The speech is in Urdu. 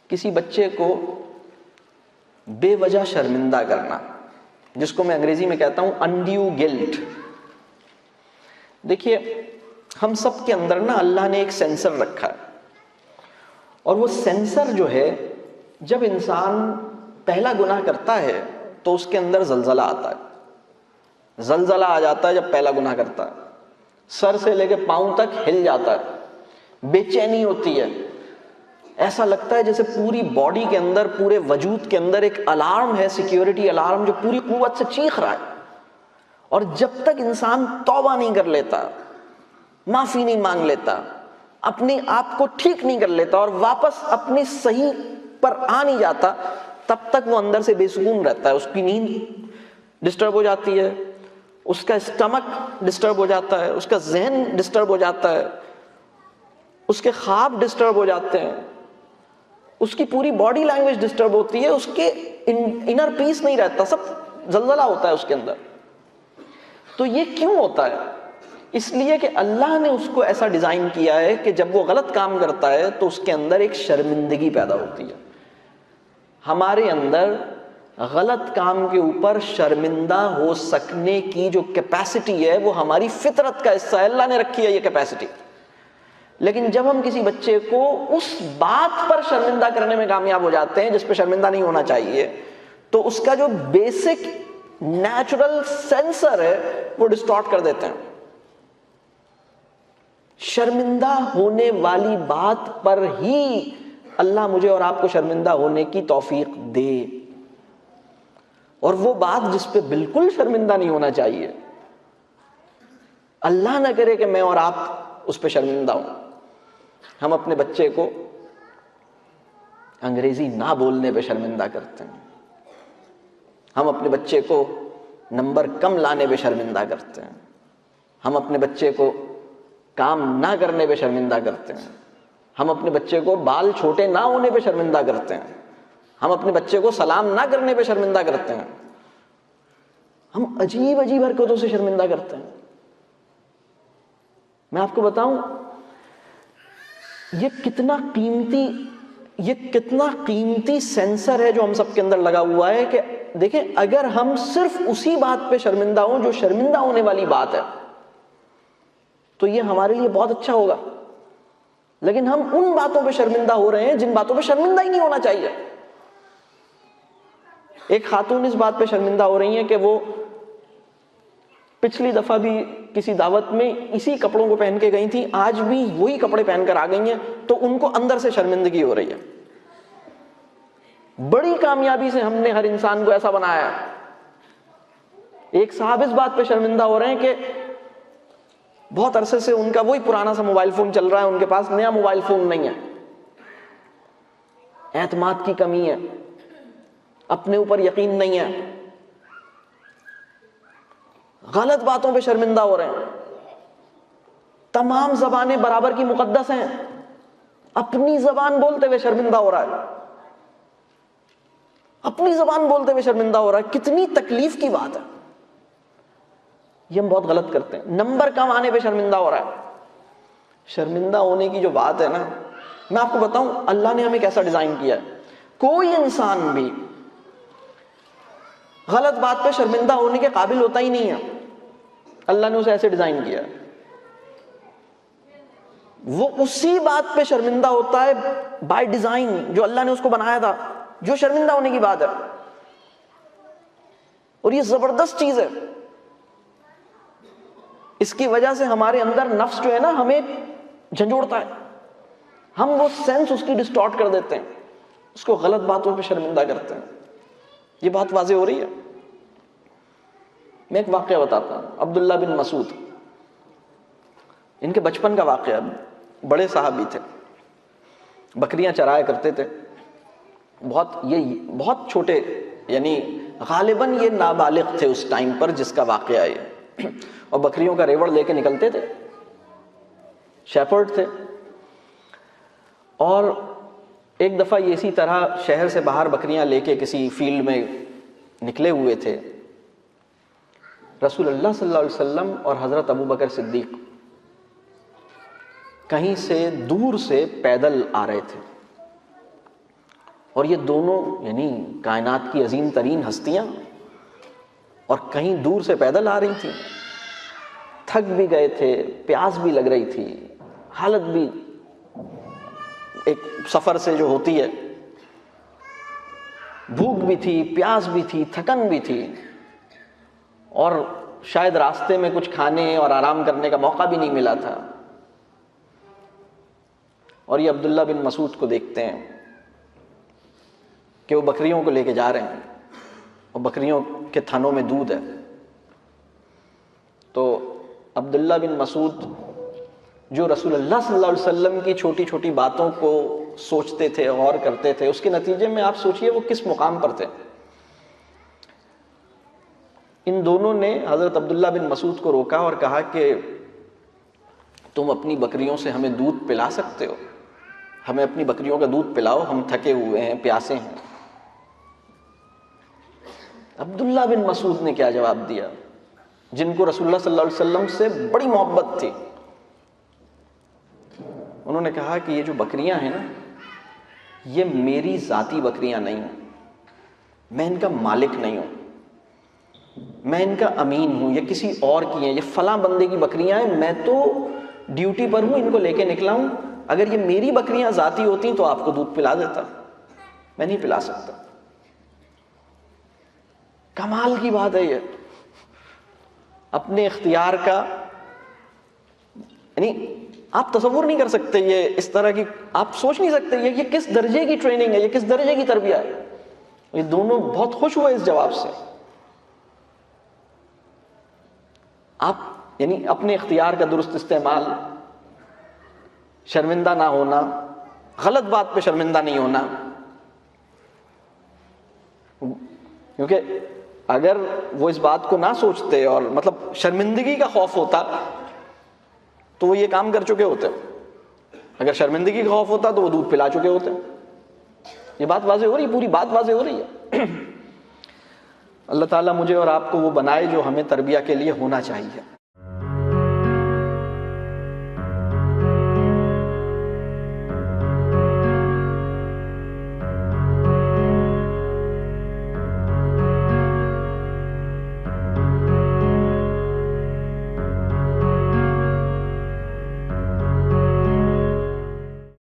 کسی بچے کو بے وجہ شرمندہ کرنا، جس کو میں انگریزی میں کہتا ہوں انڈیو گلٹ. دیکھیے ہم سب کے اندر نا اللہ نے ایک سینسر رکھا ہے، اور وہ سینسر جو ہے، جب انسان پہلا گناہ کرتا ہے تو اس کے اندر زلزلہ آتا ہے، زلزلہ آ جاتا ہے جب پہلا گناہ کرتا ہے، سر سے لے کے پاؤں تک ہل جاتا ہے، بے چینی ہوتی ہے، ایسا لگتا ہے جیسے پوری باڈی کے اندر، پورے وجود کے اندر ایک الارم ہے، سیکیورٹی الارم، جو پوری قوت سے چیخ رہا ہے. اور جب تک انسان توبہ نہیں کر لیتا، معافی نہیں مانگ لیتا، اپنے آپ کو ٹھیک نہیں کر لیتا اور واپس اپنی صحیح پر آ نہیں جاتا، تب تک وہ اندر سے بے سکون رہتا ہے. اس کی نیند ڈسٹرب ہو جاتی ہے، اس کا اسٹمک ڈسٹرب ہو جاتا ہے، اس کا ذہن ڈسٹرب ہو جاتا ہے، اس کے خواب ڈسٹرب ہو جاتے ہیں، اس کی پوری باڈی لینگویج ڈسٹرب ہوتی ہے، اس کے انر پیس نہیں رہتا، سب زلزلہ ہوتا ہے اس کے اندر. تو یہ کیوں ہوتا ہے؟ اس لیے کہ اللہ نے اس کو ایسا ڈیزائن کیا ہے کہ جب وہ غلط کام کرتا ہے تو اس کے اندر ایک شرمندگی پیدا ہوتی ہے. ہمارے اندر غلط کام کے اوپر شرمندہ ہو سکنے کی جو کیپیسٹی ہے وہ ہماری فطرت کا حصہ ہے، اللہ نے رکھی ہے یہ کیپیسٹی. لیکن جب ہم کسی بچے کو اس بات پر شرمندہ کرنے میں کامیاب ہو جاتے ہیں جس پہ شرمندہ نہیں ہونا چاہیے، تو اس کا جو بیسک نیچرل سینسر ہے وہ ڈسٹارٹ کر دیتے ہیں. شرمندہ ہونے والی بات پر ہی اللہ مجھے اور آپ کو شرمندہ ہونے کی توفیق دے، اور وہ بات جس پہ بالکل شرمندہ نہیں ہونا چاہیے، اللہ نہ کرے کہ میں اور آپ اس پہ شرمندہ ہوں. ہم اپنے بچے کو انگریزی نہ بولنے پہ شرمندہ کرتے ہیں، ہم اپنے بچے کو نمبر کم لانے پہ شرمندہ کرتے ہیں، ہم اپنے بچے کو کام نہ کرنے پہ شرمندہ کرتے ہیں، ہم اپنے بچے کو بال چھوٹے نہ ہونے پہ شرمندہ کرتے ہیں، ہم اپنے بچے کو سلام نہ کرنے پہ شرمندہ کرتے ہیں، ہم عجیب عجیب حرکتوں سے شرمندہ کرتے ہیں. میں آپ کو بتاؤں یہ کتنا قیمتی سینسر ہے جو ہم سب کے اندر لگا ہوا ہے کہ دیکھیں اگر ہم صرف اسی بات پہ شرمندہ ہوں جو شرمندہ ہونے والی بات ہے تو یہ ہمارے لیے بہت اچھا ہوگا. لیکن ہم ان باتوں پہ شرمندہ ہو رہے ہیں جن باتوں پہ شرمندہ ہی نہیں ہونا چاہیے. ایک خاتون اس بات پہ شرمندہ ہو رہی ہیں کہ وہ پچھلی دفعہ بھی کسی دعوت میں اسی کپڑوں کو پہن کے گئی تھی، آج بھی وہی کپڑے پہن کر آ گئی ہیں، تو ان کو اندر سے شرمندگی ہو رہی ہے. بڑی کامیابی سے ہم نے ہر انسان کو ایسا بنایا ہے. ایک صاحب اس بات پہ شرمندہ ہو رہے ہیں کہ بہت عرصے سے ان کا وہی پرانا سا موبائل فون چل رہا ہے، ان کے پاس نیا موبائل فون نہیں ہے. اعتماد کی کمی ہے، اپنے اوپر یقین نہیں ہے، غلط باتوں پہ شرمندہ ہو رہے ہیں. تمام زبانیں برابر کی مقدس ہیں، اپنی زبان بولتے ہوئے شرمندہ ہو رہا ہے، اپنی زبان بولتے ہوئے شرمندہ ہو رہا ہے. کتنی تکلیف کی بات ہے. یہ ہم بہت غلط کرتے ہیں. نمبر کم آنے پہ شرمندہ ہو رہا ہے. شرمندہ ہونے کی جو بات ہے نا، میں آپ کو بتاؤں اللہ نے ہمیں کیسا ڈیزائن کیا ہے. کوئی انسان بھی غلط بات پہ شرمندہ ہونے کے قابل ہوتا ہی نہیں ہے. اللہ نے اسے ایسے ڈیزائن کیا ہے، وہ اسی بات پہ شرمندہ ہوتا ہے بائی ڈیزائن جو اللہ نے اس کو بنایا تھا، جو شرمندہ ہونے کی بات ہے. اور یہ زبردست چیز ہے. اس کی وجہ سے ہمارے اندر نفس جو ہے نا ہمیں جھنجھوڑتا ہے، ہم وہ سینس اس کی ڈسٹارٹ کر دیتے ہیں، اس کو غلط باتوں پہ شرمندہ کرتے ہیں. یہ بات واضح ہو رہی ہے. میں ایک واقعہ بتاتا ہوں. عبداللہ بن مسعود، ان کے بچپن کا واقعہ، بڑے صحابی تھے، بکریاں چرایا کرتے تھے. بہت چھوٹے، یعنی غالباً یہ نابالغ تھے اس ٹائم پر جس کا واقعہ ہے، اور بکریوں کا ریوڑ لے کے نکلتے تھے. شیپرڈ تھے. اور ایک دفعہ یہ اسی طرح شہر سے باہر بکریاں لے کے کسی فیلڈ میں نکلے ہوئے تھے. رسول اللہ صلی اللہ علیہ وسلم اور حضرت ابو بکر صدیق کہیں سے دور سے پیدل آ رہے تھے. اور یہ دونوں یعنی کائنات کی عظیم ترین ہستیاں، اور کہیں دور سے پیدل آ رہی تھیں، تھک بھی گئے تھے، پیاس بھی لگ رہی تھی، حالت بھی ایک سفر سے جو ہوتی ہے، بھوک بھی تھی، پیاس بھی تھی، تھکن بھی تھی، اور شاید راستے میں کچھ کھانے اور آرام کرنے کا موقع بھی نہیں ملا تھا۔ اور یہ عبداللہ بن مسعود کو دیکھتے ہیں کہ وہ بکریوں کو لے کے جا رہے ہیں، اور بکریوں کے تھنوں میں دودھ ہے۔ تو عبداللہ بن مسعود جو رسول اللہ صلی اللہ علیہ وسلم کی چھوٹی چھوٹی باتوں کو سوچتے تھے، غور کرتے تھے، اس کے نتیجے میں آپ سوچئے وہ کس مقام پر تھے۔ ان دونوں نے حضرت عبداللہ بن مسعود کو روکا اور کہا کہ تم اپنی بکریوں سے ہمیں دودھ پلا سکتے ہو، ہمیں اپنی بکریوں کا دودھ پلاؤ، ہم تھکے ہوئے ہیں، پیاسے ہیں۔ عبداللہ بن مسعود نے کیا جواب دیا، جن کو رسول اللہ صلی اللہ علیہ وسلم سے بڑی محبت تھی؟ انہوں نے کہا کہ یہ جو بکریاں ہیں نا، یہ میری ذاتی بکریاں نہیں ہیں، میں ان کا مالک نہیں ہوں، میں ان کا امین ہوں، یہ کسی اور کی ہیں، یہ فلاں بندے کی بکریاں ہیں، میں تو ڈیوٹی پر ہوں، ان کو لے کے نکلا ہوں، اگر یہ میری بکریاں ذاتی ہوتی تو آپ کو دودھ پلا دیتا، میں نہیں پلا سکتا۔ کمال کی بات ہے یہ، اپنے اختیار کا، یعنی آپ تصور نہیں کر سکتے، یہ اس طرح کی آپ سوچ نہیں سکتے یہ کس درجے کی ٹریننگ ہے، یہ کس درجے کی تربیت ہے۔ یہ دونوں بہت خوش ہوئے اس جواب سے۔ آپ یعنی اپنے اختیار کا درست استعمال، شرمندہ نہ ہونا، غلط بات پہ شرمندہ نہیں ہونا، کیونکہ اگر وہ اس بات کو نہ سوچتے اور مطلب شرمندگی کا خوف ہوتا تو وہ یہ کام کر چکے ہوتے، اگر شرمندگی کا خوف ہوتا تو وہ دودھ پلا چکے ہوتے۔ یہ بات واضح ہو رہی ہے، پوری بات واضح ہو رہی ہے۔ اللہ تعالیٰ مجھے اور آپ کو وہ بنائے جو ہمیں تربیہ کے لیے ہونا چاہیے۔